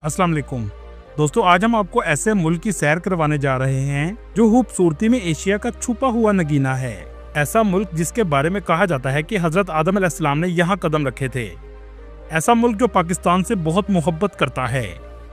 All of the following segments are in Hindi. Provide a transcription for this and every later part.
अस्सलाम वालेकुम दोस्तों, आज हम आपको ऐसे मुल्क की सैर करवाने जा रहे हैं जो खूबसूरती में एशिया का छुपा हुआ नगीना है। ऐसा मुल्क जिसके बारे में कहा जाता है कि हजरत आदम अलैहिस्सलाम ने यहाँ कदम रखे थे। ऐसा मुल्क जो पाकिस्तान से बहुत मोहब्बत करता है।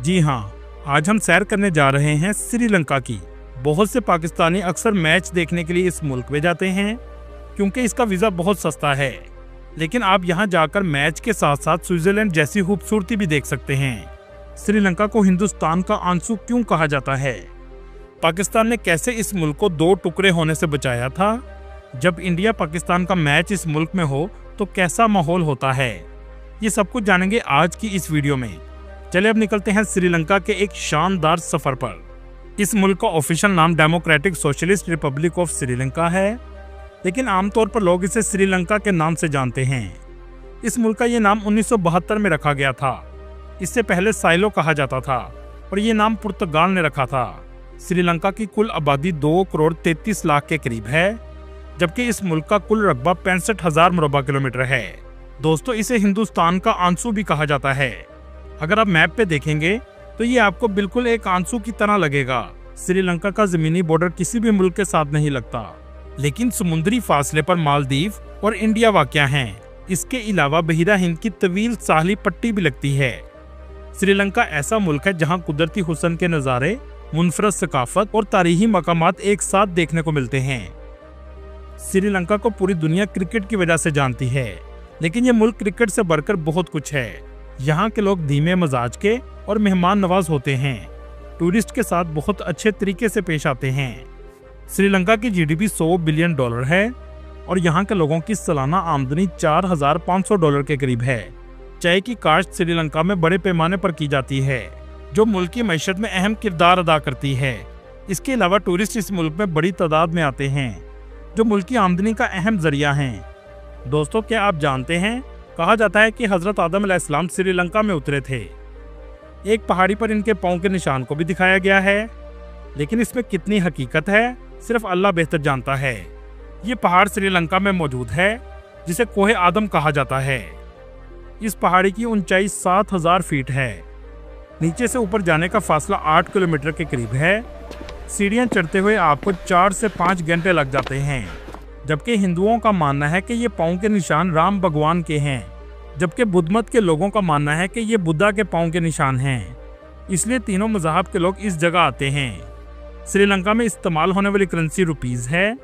जी हाँ, आज हम सैर करने जा रहे हैं श्रीलंका की। बहुत से पाकिस्तानी अक्सर मैच देखने के लिए इस मुल्क में जाते हैं क्योंकि इसका वीज़ा बहुत सस्ता है। लेकिन आप यहाँ जाकर मैच के साथ साथ स्विट्जरलैंड जैसी खूबसूरती भी देख सकते हैं। श्रीलंका को हिंदुस्तान का आंसू क्यों कहा जाता है? पाकिस्तान ने कैसे इस मुल्क को दो टुकड़े होने से बचाया था? जब इंडिया पाकिस्तान का मैच इस मुल्क में हो तो कैसा माहौल होता है? ये सब कुछ जानेंगे आज की इस वीडियो में। चलिए अब निकलते हैं श्रीलंका के एक शानदार सफर पर। इस मुल्क का ऑफिशियल नाम democratic socialist Republic of Sri Lanka है, लेकिन आमतौर पर लोग इसे श्रीलंका के नाम से जानते हैं। इस मुल्क का ये नाम 1972 में रखा गया था। इससे पहले साइलो कहा जाता था और ये नाम पुर्तगाल ने रखा था। श्रीलंका की कुल आबादी 2 करोड़ 33 लाख के करीब है, जबकि इस मुल्क का कुल रकबा 65,000 मुरबा किलोमीटर है। दोस्तों, इसे हिंदुस्तान का आंसू भी कहा जाता है। अगर आप मैप पे देखेंगे तो ये आपको बिल्कुल एक आंसू की तरह लगेगा। श्रीलंका का जमीनी बॉर्डर किसी भी मुल्क के साथ नहीं लगता, लेकिन समुद्री फासले पर मालदीव और इंडिया वाक़या हैं। इसके अलावा बहिरा हिंद की तवील साहली पट्टी भी लगती है। श्रीलंका ऐसा मुल्क है जहां कुदरती हुस्न के नज़ारे, मुनफरद सकाफत और तारीखी मकामात एक साथ देखने को मिलते हैं। श्रीलंका को पूरी दुनिया क्रिकेट की वजह से जानती है, लेकिन यह मुल्क क्रिकेट से बढ़कर बहुत कुछ है। यहाँ के लोग धीमे मजाज के और मेहमान नवाज होते हैं। टूरिस्ट के साथ बहुत अच्छे तरीके से पेश आते हैं। श्रीलंका की जीडीपी $100 बिलियन है और यहाँ के लोगों की सालाना आमदनी $4,500 के करीब है। चाय की काश्त श्रीलंका में बड़े पैमाने पर की जाती है, जो मुल्क की मईशत में अहम किरदार अदा करती है। इसके अलावा टूरिस्ट इस मुल्क में बड़ी तादाद में आते हैं, जो मुल्क की आमदनी का अहम जरिया हैं। दोस्तों, क्या आप जानते हैं, कहा जाता है कि हजरत आदम अलैहिस्सलाम श्रीलंका में उतरे थे। एक पहाड़ी पर इनके पाँव के निशान को भी दिखाया गया है, लेकिन इसमें कितनी हकीकत है सिर्फ अल्लाह बेहतर जानता है। ये पहाड़ श्रीलंका में मौजूद है, जिसे कोहे आदम कहा जाता है। इस पहाड़ी की ऊंचाई 7,000 फीट है। नीचे से ऊपर जाने का फासला 8 किलोमीटर के करीब है। सीढ़ियां चढ़ते हुए आपको 4 से 5 घंटे लग जाते हैं। जबकि हिंदुओं का मानना है कि ये पाँव के निशान राम भगवान के हैं, जबकि बुद्ध मत के लोगों का मानना है कि ये बुद्धा के पाँव के निशान हैं। इसलिए तीनों मज़हब के लोग इस जगह आते हैं। श्रीलंका में इस्तेमाल होने वाली करेंसी रुपीज़ है,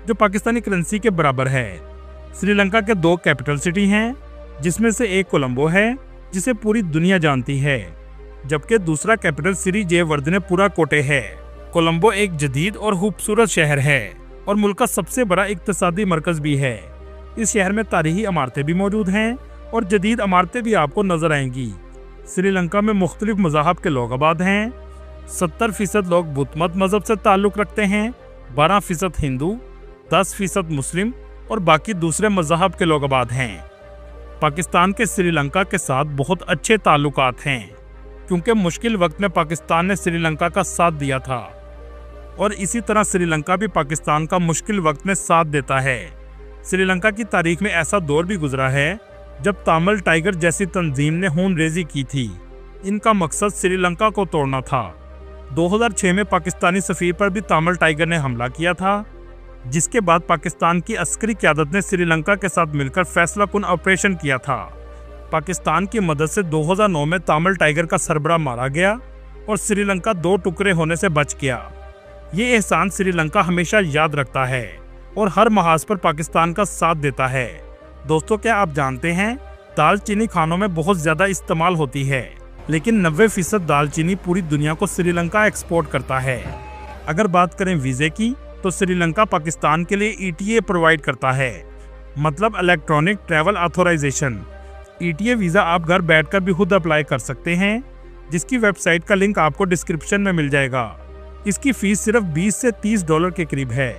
जो पाकिस्तानी करेंसी के बराबर है। श्रीलंका के 2 कैपिटल सिटी हैं, जिसमें से एक कोलंबो है, जिसे पूरी दुनिया जानती है, जबकि दूसरा कैपिटल श्री जयवर्धनेपुरा कोटे है। कोलंबो एक जदीद और खूबसूरत शहर है और मुल्क का सबसे बड़ा इक्तिसादी मरकज भी है। इस शहर में तारीखी इमारतें भी मौजूद हैं और जदीद इमारतें भी आपको नजर आएंगी। श्रीलंका में मुख्तलिफ मज़ाहब के लोग आबाद हैं। 70% लोग बुद्ध मत मजहब से ताल्लुक़ रखते हैं, 12% हिंदू, 10% मुस्लिम और बाकी दूसरे मज़ाहब के लोग आबाद हैं। पाकिस्तान के श्रीलंका के साथ बहुत अच्छे ताल्लुकात हैं, क्योंकि मुश्किल वक्त में पाकिस्तान ने श्रीलंका का साथ दिया था और इसी तरह श्रीलंका भी पाकिस्तान का मुश्किल वक्त में साथ देता है। श्रीलंका की तारीख में ऐसा दौर भी गुजरा है जब तामिल टाइगर जैसी तंजीम ने खून रेजी की थी। इनका मकसद श्रीलंका को तोड़ना था। 2006 में पाकिस्तानी सफीर पर भी तामिल टाइगर ने हमला किया था, जिसके बाद पाकिस्तान की अस्करी क़यादत ने श्रीलंका के साथ मिलकर फैसला कुन ऑपरेशन किया था। पाकिस्तान की मदद से 2009 में तामिल टाइगर का सरबराह मारा गया और श्रीलंका 2 टुकड़े होने से बच गया। ये एहसान श्रीलंका हमेशा याद रखता है और हर महाज पर पाकिस्तान का साथ देता है। दोस्तों, क्या आप जानते हैं, दालचीनी खानों में बहुत ज़्यादा इस्तेमाल होती है, लेकिन 90% दालचीनी पूरी दुनिया को श्रीलंका एक्सपोर्ट करता है। अगर बात करें वीज़े की, तो श्रीलंका पाकिस्तान के लिए ETA प्रोवाइड करता है, मतलब electronic travel authorisation. ETA visa आप घर बैठकर भी खुद अप्लाई कर सकते हैं, जिसकी वेबसाइट का लिंक आपको डिस्क्रिप्शन में मिल जाएगा। इसकी फ़ीस सिर्फ $20 से $30 के करीब है,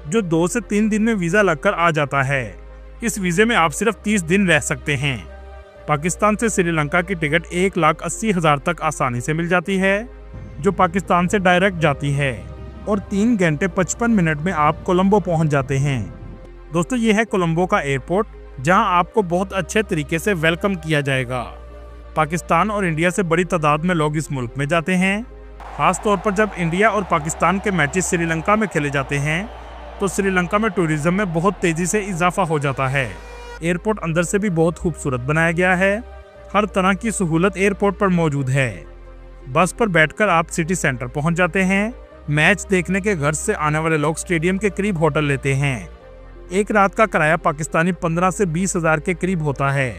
जो 2 से 3 दिन में वीज़ा लगकर आ जाता है। इस वीज़े में आप सिर्फ 30 दिन रह सकते हैं। पाकिस्तान से श्रीलंका की टिकट 1,80,000 तक आसानी से मिल जाती है, जो पाकिस्तान से डायरेक्ट जाती है, और 3 घंटे 55 मिनट में आप कोलंबो पहुंच जाते हैं। दोस्तों, ये है कोलंबो का एयरपोर्ट, जहां आपको बहुत अच्छे तरीके से वेलकम किया जाएगा। पाकिस्तान और इंडिया से बड़ी तादाद में लोग इस मुल्क में जाते हैं। खास तौर पर जब इंडिया और पाकिस्तान के मैचेस श्रीलंका में खेले जाते हैं तो श्रीलंका में टूरिज्म में बहुत तेजी से इजाफा हो जाता है। एयरपोर्ट अंदर से भी बहुत खूबसूरत बनाया गया है। हर तरह की सहूलत एयरपोर्ट पर मौजूद है। बस पर बैठकर आप सिटी सेंटर पहुंच जाते हैं। मैच देखने के घर से आने वाले लोग स्टेडियम के करीब होटल लेते हैं। एक रात का किराया पाकिस्तानी 15 से 20 हजार के करीब होता है।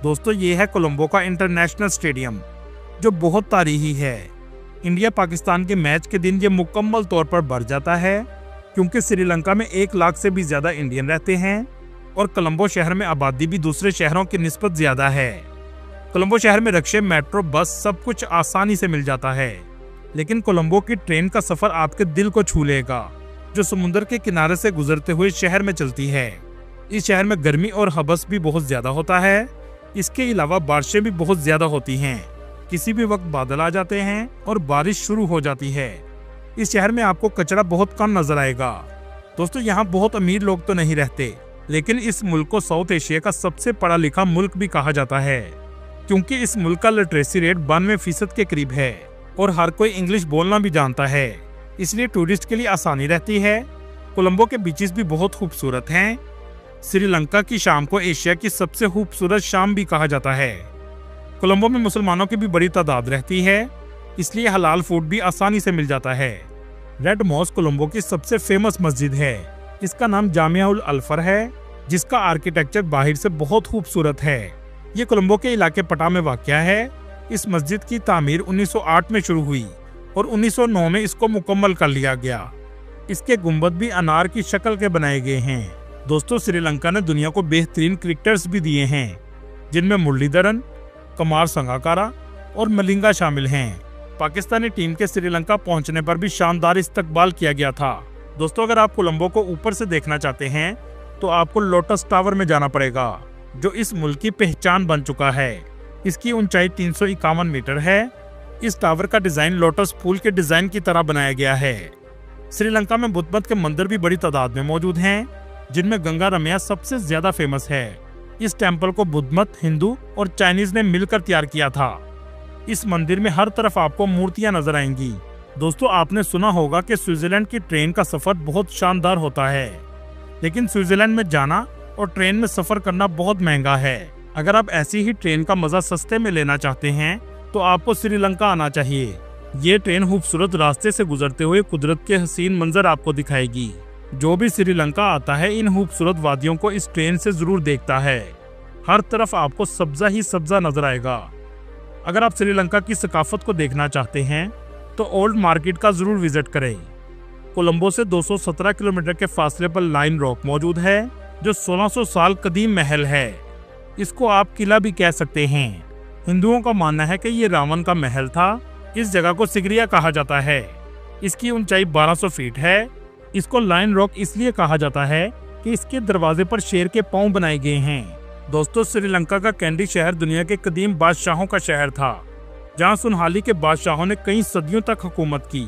दोस्तों, ये है कोलंबो का इंटरनेशनल स्टेडियम, जो बहुत तारीखी है। इंडिया पाकिस्तान के मैच के दिन ये मुकम्मल तौर पर भर जाता है, क्योंकि श्रीलंका में 1 लाख से भी ज्यादा इंडियन रहते हैं और कोलंबो शहर में आबादी भी दूसरे शहरों की निस्बत ज्यादा है। कोलंबो शहर में रिक्शे, मेट्रो, बस सब कुछ आसानी से मिल जाता है। लेकिन कोलंबो की ट्रेन का सफर आपके दिल को छू लेगा, जो समुद्र के किनारे से गुजरते हुए शहर में चलती है। इस शहर में गर्मी और हबस भी बहुत ज्यादा होता है। इसके अलावा बारिशें भी बहुत ज्यादा होती हैं। किसी भी वक्त बादल आ जाते हैं और बारिश शुरू हो जाती है। इस शहर में आपको कचरा बहुत कम नजर आएगा। दोस्तों, यहाँ बहुत अमीर लोग तो नहीं रहते, लेकिन इस मुल्क को साउथ एशिया का सबसे पढ़ा लिखा मुल्क भी कहा जाता है, क्योंकि इस मुल्क का लिटरेसी रेट 92% के करीब है और हर कोई इंग्लिश बोलना भी जानता है। इसलिए टूरिस्ट के लिए आसानी रहती है। कोलंबो के बीचेस भी बहुत खूबसूरत हैं। श्रीलंका की शाम को एशिया की सबसे खूबसूरत शाम भी कहा जाता है। कोलंबो में मुसलमानों की भी बड़ी तादाद रहती है, इसलिए हलाल फूड भी आसानी से मिल जाता है। रेड मॉस्क कोलंबो की सबसे फेमस मस्जिद है। इसका नाम जामिया उल अल्फर है, जिसका आर्किटेक्चर बाहर से बहुत खूबसूरत है। ये कोलंबो के इलाके पटा में वाक़या है। इस मस्जिद की तामीर 1908 में शुरू हुई और 1909 में इसको मुकम्मल कर लिया गया। इसके गुंबद भी अनार की शक्ल के बनाए गए हैं। दोस्तों, श्रीलंका ने दुनिया को बेहतरीन क्रिकेटर्स भी दिए हैं, जिनमें मुरलीधरन, कुमार संगाकारा और मलिंगा शामिल हैं। पाकिस्तानी टीम के श्रीलंका पहुंचने पर भी शानदार इस्तकबाल किया गया था। दोस्तों, अगर आप कोलंबो को ऊपर से देखना चाहते हैं तो आपको लोटस टावर में जाना पड़ेगा, जो इस मुल्क की पहचान बन चुका है। इसकी ऊंचाई 351 मीटर है। इस टावर का डिजाइन लोटस फूल के डिजाइन की तरह बनाया गया है। श्रीलंका में बुद्ध मत के मंदिर भी बड़ी तादाद में मौजूद हैं, जिनमें गंगा रमैया सबसे ज्यादा फेमस है। इस टेम्पल को बुद्ध मत, हिंदू और चाइनीज ने मिलकर तैयार किया था। इस मंदिर में हर तरफ आपको मूर्तियां नजर आएंगी। दोस्तों, आपने सुना होगा कि स्विट्जरलैंड की ट्रेन का सफर बहुत शानदार होता है, लेकिन स्विट्जरलैंड में जाना और ट्रेन में सफर करना बहुत महंगा है। अगर आप ऐसी ही ट्रेन का मजा सस्ते में लेना चाहते हैं तो आपको श्रीलंका आना चाहिए। ये ट्रेन खूबसूरत रास्ते से गुजरते हुए कुदरत के हसीन मंजर आपको दिखाएगी। जो भी श्रीलंका आता है इन खूबसूरत वादियों को इस ट्रेन से जरूर देखता है। हर तरफ आपको सब्जा ही सब्जा नजर आएगा। अगर आप श्रीलंका की सकाफत को देखना चाहते हैं तो ओल्ड मार्केट का जरूर विजिट करें। कोलंबो से 217 किलोमीटर के फासले पर लाइन रॉक मौजूद है, जो 1600 साल कदीम महल है। इसको आप किला भी कह सकते हैं। हिंदुओं का मानना है कि ये रावण का महल था। इस जगह को सिगरिया कहा जाता है। इसकी ऊंचाई 1200 फीट है। इसको लाइन रॉक इसलिए कहा जाता है कि इसके दरवाजे पर शेर के पांव बनाए गए हैं। दोस्तों, श्रीलंका का कैंडी शहर दुनिया के कदीम बादशाहों का शहर था, जहां सुनहाली के बादशाहों ने कई सदियों तक हुकूमत की।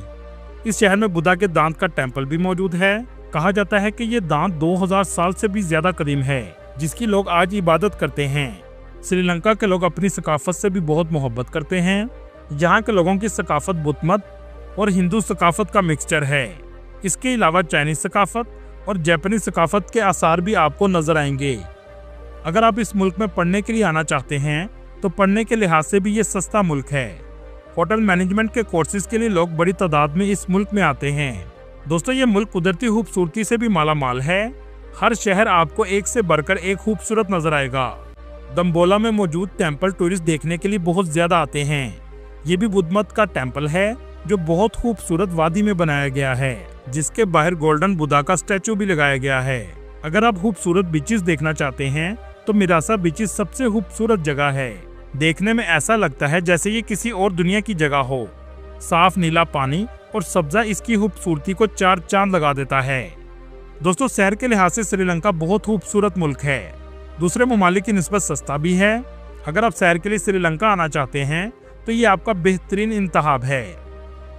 इस शहर में बुद्धा के दांत का टेम्पल भी मौजूद है। कहा जाता है कि ये दांत 2000 साल से भी ज्यादा कदीम है, जिसकी लोग आज इबादत करते हैं। श्रीलंका के लोग अपनी सकाफत से भी बहुत मोहब्बत करते हैं। यहाँ के लोगों की सकाफत बुद्ध मत और हिंदू सकाफत का मिक्सचर है। इसके अलावा चाइनीज सकाफत और जापानी सकाफत के आसार भी आपको नजर आएंगे। अगर आप इस मुल्क में पढ़ने के लिए आना चाहते हैं तो पढ़ने के लिहाज से भी ये सस्ता मुल्क है। होटल मैनेजमेंट के कोर्सेज के लिए लोग बड़ी तादाद में इस मुल्क में आते हैं। दोस्तों, ये मुल्क कुदरती खूबसूरती से भी माला माल है। हर शहर आपको एक से बढ़कर एक खूबसूरत नजर आएगा। दम्बोला में मौजूद टेम्पल टूरिस्ट देखने के लिए बहुत ज्यादा आते हैं। ये भी बुद्ध मत का टेम्पल है, जो बहुत खूबसूरत वादी में बनाया गया है, जिसके बाहर गोल्डन बुद्धा का स्टैचू भी लगाया गया है। अगर आप खूबसूरत बीचेस देखना चाहते हैं तो मिरासा बीचेस सबसे खूबसूरत जगह है। देखने में ऐसा लगता है जैसे ये किसी और दुनिया की जगह हो। साफ नीला पानी और सब्जा इसकी खूबसूरती को 4 चांद लगा देता है। दोस्तों, शहर के लिहाज से श्रीलंका बहुत खूबसूरत मुल्क है। दूसरे ममालिक की निस्बत सस्ता भी है। अगर आप सैर के लिए श्रीलंका आना चाहते हैं तो ये आपका बेहतरीन इंतखाब है।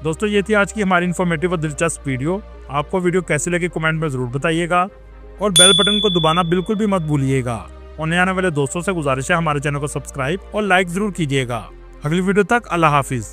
दोस्तों, ये थी आज की हमारी इन्फॉर्मेटिव और दिलचस्प वीडियो। आपको वीडियो कैसी लगी कमेंट में जरूर बताइएगा और बेल बटन को दबाना बिल्कुल भी मत भूलिएगा। और नए आने वाले दोस्तों से गुजारिश है हमारे चैनल को सब्सक्राइब और लाइक जरूर कीजिएगा। अगली वीडियो तक अल्लाह हाफिज।